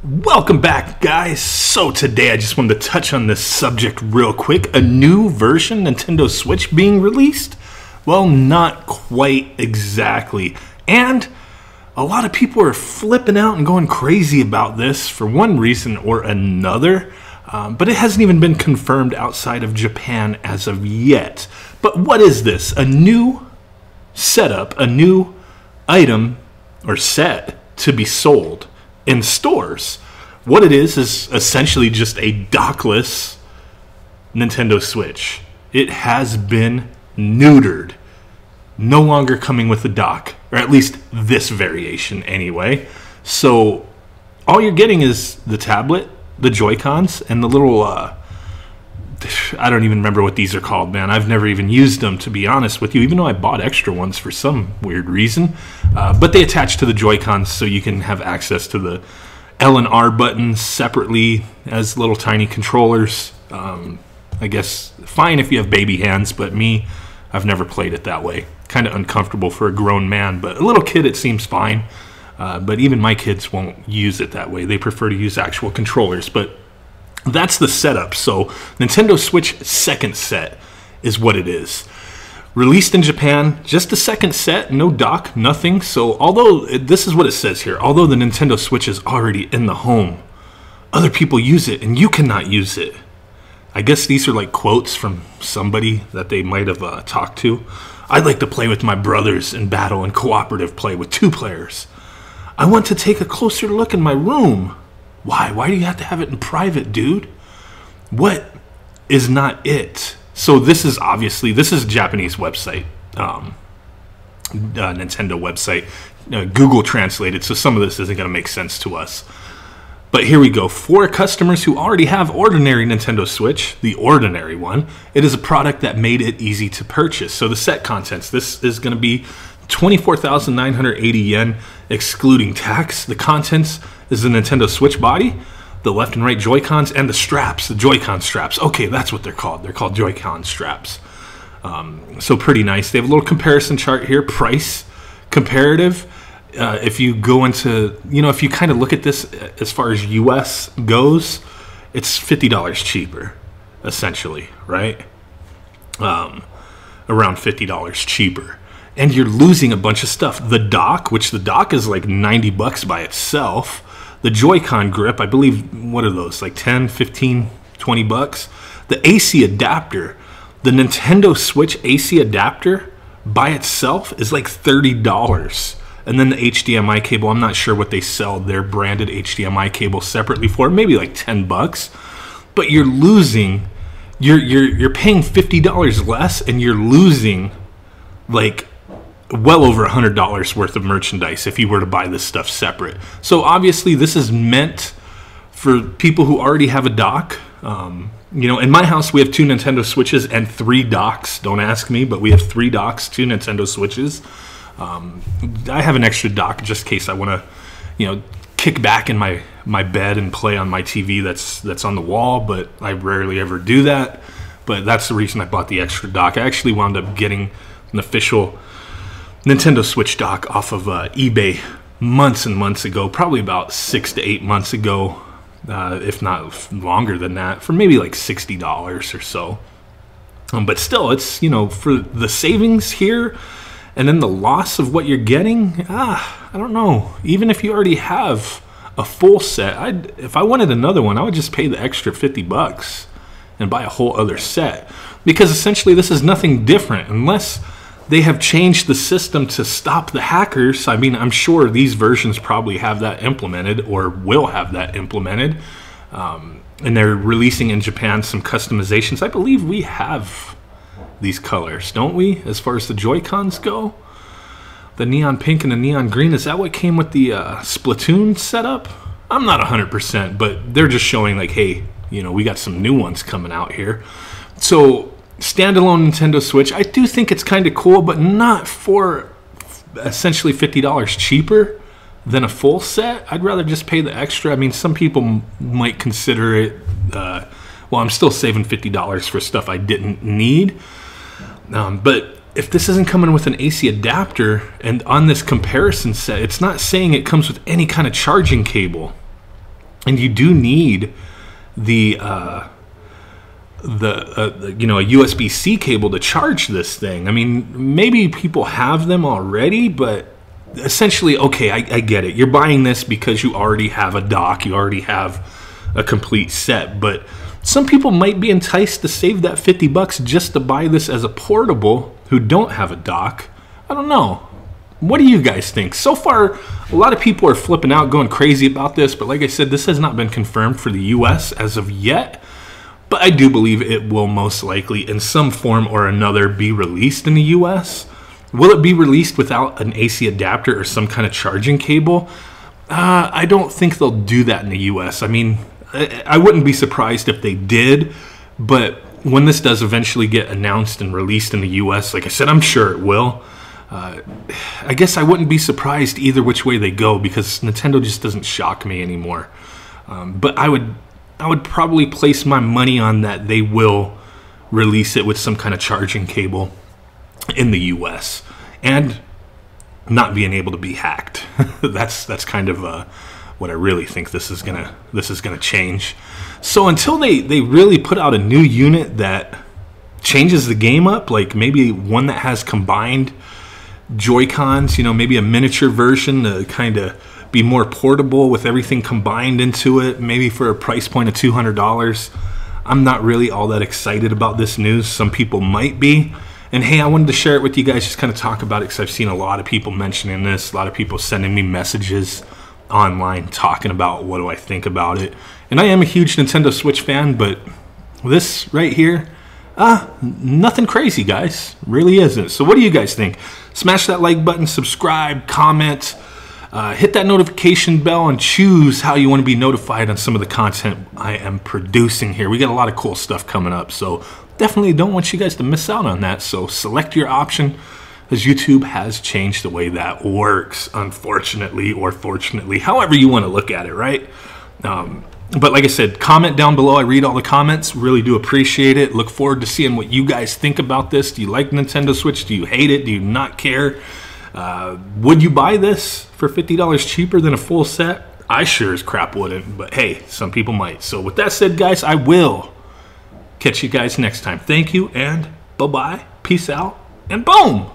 Welcome back, guys. So today I just wanted to touch on this subject real quick. A new version Nintendo Switch being released? Well, not quite exactly. And a lot of people are flipping out and going crazy about this for one reason or another. But it hasn't even been confirmed outside of Japan as of yet. But what is this? A new setup, a new item or set to be sold in stores. What it is essentially just a dockless Nintendo Switch. It has been neutered. No longer coming with a dock, or at least this variation anyway. So all you're getting is the tablet, the Joy-Cons, and the little, I don't even remember what these are called, man. I've never even used them, to be honest with you, even though I bought extra ones for some weird reason. But they attach to the Joy-Cons so you can have access to the L and R buttons separately as little tiny controllers. I guess fine if you have baby hands, but me, I've never played it that way. Kind of uncomfortable for a grown man, but a little kid it seems fine. But even my kids won't use it that way. They prefer to use actual controllers, but that's the setup. So Nintendo Switch second set is what it is. Released in Japan, just a second set, no dock, nothing. So although, this is what it says here, although the Nintendo Switch is already in the home, other people use it and you cannot use it. I guess these are like quotes from somebody that they might have talked to. I'd like to play with my brothers in battle and cooperative play with 2 players. I want to take a closer look in my room. Why? Why do you have to have it in private, dude? What is not it? So this is obviously, this is a Japanese website, Nintendo website, Google translated, so some of this isn't going to make sense to us. But here we go. For customers who already have ordinary Nintendo Switch, the ordinary one, it is a product that made it easy to purchase. So the set contents, this is going to be 24,980 yen, excluding tax. The contents is the Nintendo Switch body, the left and right Joy-Cons, and the straps, the Joy-Con straps. Okay, that's what they're called. They're called Joy-Con straps. So pretty nice. They have a little comparison chart here, price, comparative. If you go into, if you kind of look at this as far as US goes, it's $50 cheaper, essentially, right? Around $50 cheaper. And you're losing a bunch of stuff. The dock, which the dock is like 90 bucks by itself. The Joy-Con grip, I believe, what are those? Like 10, 15, 20 bucks. The AC adapter, the Nintendo Switch AC adapter by itself is like $30. And then the HDMI cable, I'm not sure what they sell their branded HDMI cable separately for, maybe like 10 bucks. But you're losing, you're paying $50 less and you're losing like well over $100 worth of merchandise if you were to buy this stuff separate. So obviously this is meant for people who already have a dock. In my house we have 2 Nintendo Switches and 3 docks. Don't ask me, but we have 3 docks, 2 Nintendo Switches. I have an extra dock just in case I want to, kick back in my bed and play on my TV that's on the wall, but I rarely ever do that. But that's the reason I bought the extra dock. I actually wound up getting an official Nintendo Switch dock off of eBay months and months ago, probably about 6 to 8 months ago, if not longer than that, for maybe like $60 or so. But still, it's, for the savings here and then the loss of what you're getting, I don't know. Even if you already have a full set, if I wanted another one, I would just pay the extra 50 bucks and buy a whole other set. Because essentially this is nothing different unless they have changed the system to stop the hackers. I mean, I'm sure these versions probably have that implemented or will have that implemented. And they're releasing in Japan some customizations. I believe we have these colors, don't we? As far as the Joy-Cons go? The neon pink and the neon green, is that what came with the Splatoon setup? I'm not 100%, but they're just showing like, hey, we got some new ones coming out here. So standalone Nintendo Switch, I do think it's kind of cool, but not for essentially $50 cheaper than a full set. I'd rather just pay the extra. I mean, some people might consider it, well, I'm still saving $50 for stuff I didn't need. But if this isn't coming with an AC adapter, and on this comparison set, it's not saying it comes with any kind of charging cable. and you do need the you know, a USB-C cable to charge this thing. I mean, maybe people have them already, but essentially, okay, I get it. You're buying this because you already have a dock, you already have a complete set, but some people might be enticed to save that $50 just to buy this as a portable who don't have a dock. I don't know. What do you guys think? So far, a lot of people are flipping out, going crazy about this, but like I said, this has not been confirmed for the US as of yet. But I do believe it will most likely, in some form or another, be released in the US. Will it be released without an AC adapter or some kind of charging cable? I don't think they'll do that in the US. I mean, I wouldn't be surprised if they did, but when this does eventually get announced and released in the US, like I said, I'm sure it will. I guess I wouldn't be surprised either which way they go, because Nintendo just doesn't shock me anymore. But I would probably place my money on that they will release it with some kind of charging cable in the US and not being able to be hacked. that's kind of what I really think this is gonna change. So until they really put out a new unit that changes the game up, like maybe one that has combined Joy-Cons, you know, maybe a miniature version to kind of be more portable with everything combined into it, maybe for a price point of $200. I'm not really all that excited about this news. Some people might be. And hey, I wanted to share it with you guys, just kind of talk about it, because I've seen a lot of people mentioning this, a lot of people sending me messages online talking about what do I think about it. And I am a huge Nintendo Switch fan, but this right here, nothing crazy, guys. Really isn't. So what do you guys think? Smash that like button, subscribe, comment, hit that notification bell, and choose how you want to be notified on some of the content I am producing here. We got a lot of cool stuff coming up, so definitely don't want you guys to miss out on that. So select your option, as YouTube has changed the way that works, unfortunately or fortunately, however you want to look at it, right? But like I said, comment down below. I read all the comments. Really do appreciate it. Look forward to seeing what you guys think about this. Do you like Nintendo Switch? Do you hate it? Do you not care? Would you buy this for $50 cheaper than a full set? I sure as crap wouldn't, but hey, some people might. So with that said, guys, I will catch you guys next time. Thank you, and bye-bye. Peace out, and boom!